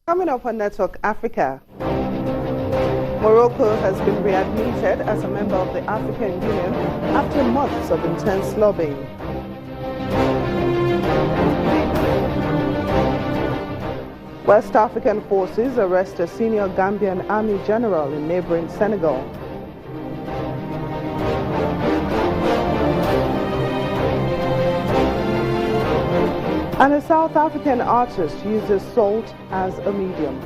Coming up on Network Africa, Morocco has been readmitted as a member of the African Union after months of intense lobbying. West African forces arrest a senior Gambian army general in neighboring Senegal. And a South African artist uses salt as a medium.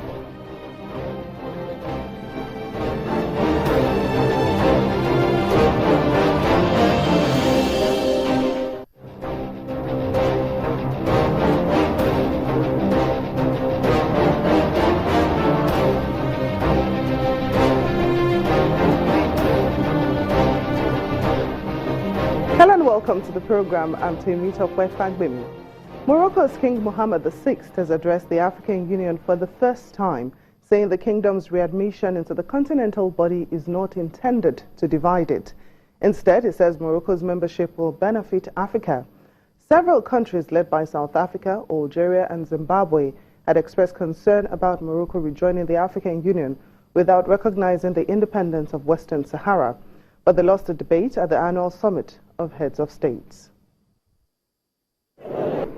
Hello and welcome to the program. I'm Temita Kwefagbim. Morocco's King Mohammed VI has addressed the African Union for the first time, saying the kingdom's readmission into the continental body is not intended to divide it. Instead, he says Morocco's membership will benefit Africa. Several countries led by South Africa, Algeria and Zimbabwe had expressed concern about Morocco rejoining the African Union without recognizing the independence of Western Sahara, but they lost the debate at the annual summit of heads of states.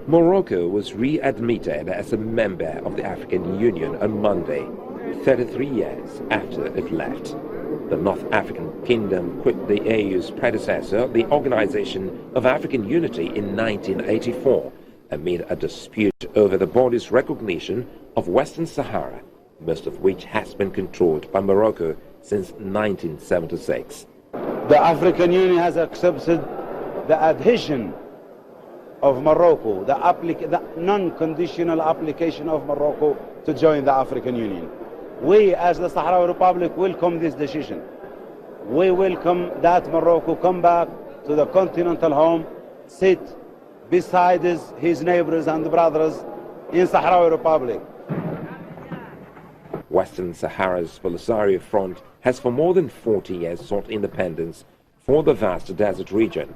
Morocco was readmitted as a member of the African Union on Monday, 33 years after it left. The North African Kingdom quit the AU's predecessor, the Organization of African Unity, in 1984, amid a dispute over the body's recognition of Western Sahara, most of which has been controlled by Morocco since 1976. The African Union has accepted the adhesion of Morocco, the non-conditional application of Morocco to join the African Union. We, as the Sahrawi Republic, welcome this decision. We welcome that Morocco come back to the continental home, sit beside his neighbors and brothers in Sahrawi Republic. Western Sahara's Polisario Front has for more than 40 years sought independence for the vast desert region,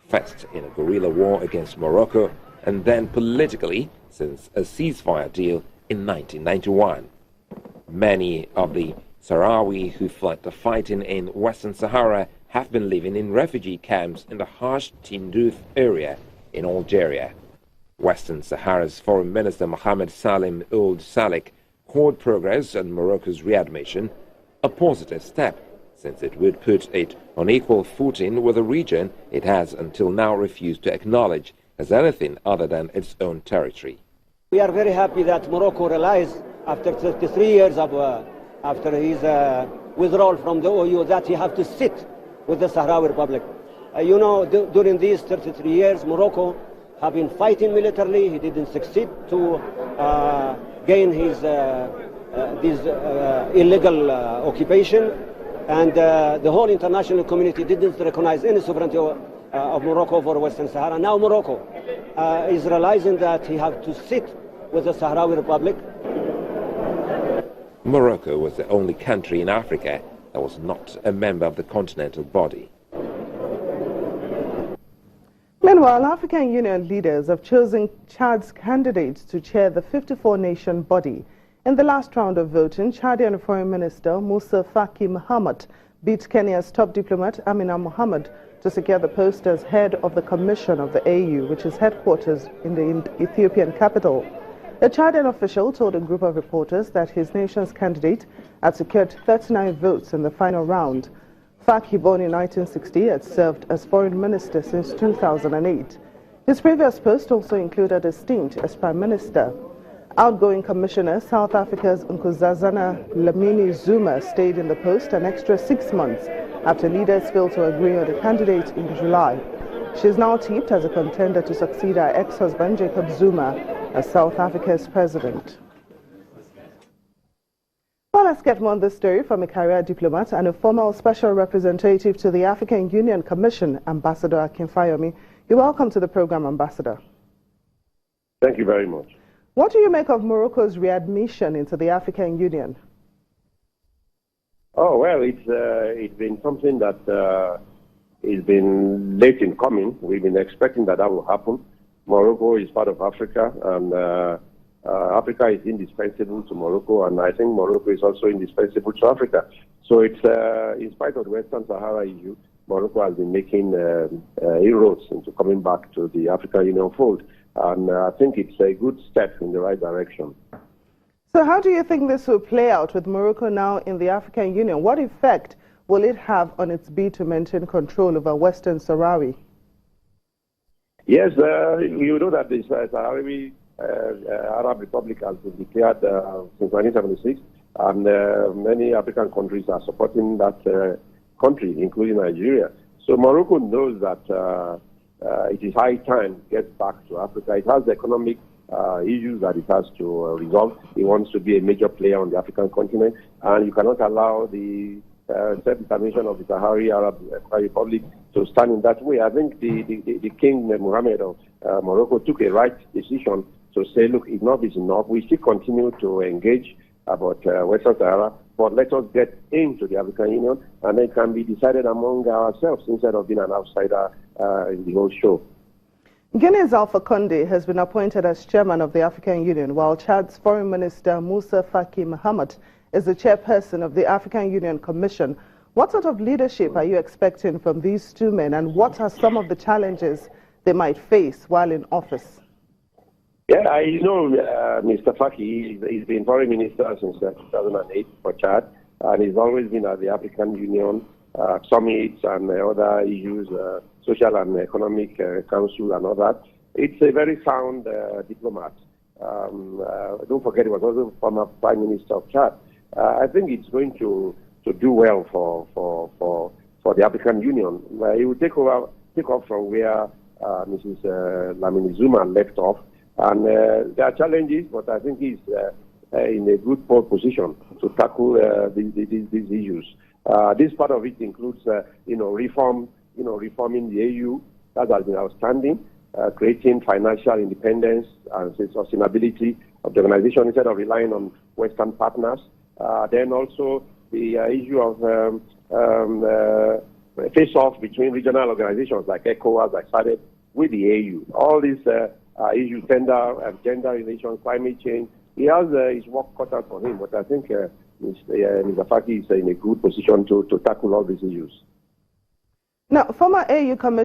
first in a guerrilla war against Morocco, and then politically since a ceasefire deal in 1991. Many of the Sahrawi who fled the fighting in Western Sahara have been living in refugee camps in the harsh Tindouf area in Algeria. Western Sahara's Foreign Minister Mohamed Salim Ould Salek called progress on Morocco's readmission a positive step, since it would put it on equal footing with a region it has until now refused to acknowledge as anything other than its own territory. We are very happy that Morocco realized after 33 years after his withdrawal from the OU that he have to sit with the Sahrawi Republic. During these 33 years, Morocco have been fighting militarily. He didn't succeed to gain his illegal occupation. And the whole international community didn't recognize any sovereignty of Morocco over Western Sahara. Now Morocco is realizing that he has to sit with the Sahrawi Republic. Morocco was the only country in Africa that was not a member of the continental body. Meanwhile, African Union leaders have chosen Chad's candidates to chair the 54-nation body. In the last round of voting, Chadian Foreign Minister Musa Faki Mohammed beat Kenya's top diplomat Amina Mohammed to secure the post as head of the Commission of the AU, which is headquarters in the Ethiopian capital. The Chadian official told a group of reporters that his nation's candidate had secured 39 votes in the final round. Faki, born in 1960, had served as foreign minister since 2008. His previous post also included a stint as prime minister. Outgoing Commissioner South Africa's Nkosazana Dlamini Zuma stayed in the post an extra 6 months after leaders failed to agree on a candidate in July. She is now tipped as a contender to succeed her ex-husband Jacob Zuma as South Africa's president. Well, let's get more on this story from a career diplomat and a former special representative to the African Union Commission, Ambassador Akinfayomi. You're welcome to the program, Ambassador. Thank you very much. What do you make of Morocco's readmission into the African Union? Oh, well, it's been something that has been late in coming. We've been expecting that will happen. Morocco is part of Africa, and Africa is indispensable to Morocco, and I think Morocco is also indispensable to Africa. So it's, in spite of the Western Sahara issue, Morocco has been making inroads into coming back to the African Union fold. And I think it's a good step in the right direction. So how do you think this will play out with Morocco now in the African Union? What effect will it have on its bid to maintain control over Western Sahrawi? Yes, you know that the Sahrawi Arab Republic has been declared since 1976, and many African countries are supporting that country, including Nigeria. So Morocco knows that it is high time to get back to Africa. It has the economic issues that it has to resolve. It wants to be a major player on the African continent, and you cannot allow the self-determination of the Sahrawi Arab Republic to stand in that way. I think the King Mohammed of Morocco took a right decision to say, look, enough is enough. We still continue to engage about Western Sahara, but let us get into the African Union, and it can be decided among ourselves instead of being an outsider in the whole show. Guinea's Alpha Condé has been appointed as chairman of the African Union, while Chad's Foreign Minister Moussa Faki Mahamat is the chairperson of the African Union Commission. What sort of leadership are you expecting from these two men, and what are some of the challenges they might face while in office? Yeah, I know Mr. Faki. He's been foreign minister since 2008 for Chad, and he's always been at the African Union summits and other issues, social and economic council and all that. It's a very sound diplomat. Don't forget, he was also former prime minister of Chad. I think it's going to do well for the African Union. He will take off from where Mrs. Lamine Zuma left off. And there are challenges, but I think he's in a good pole position to tackle these issues. This part of it includes, reforming the AU. That has been outstanding. Creating financial independence and sustainability of the organization instead of relying on Western partners. Then also the issue of face-off between regional organizations like ECOWAS, like SADC, with the AU. All these issues, gender relations, climate change. He has his work cut out for him, but I think Mr. Faki is in a good position to tackle all these issues. Now, former AU Commissioner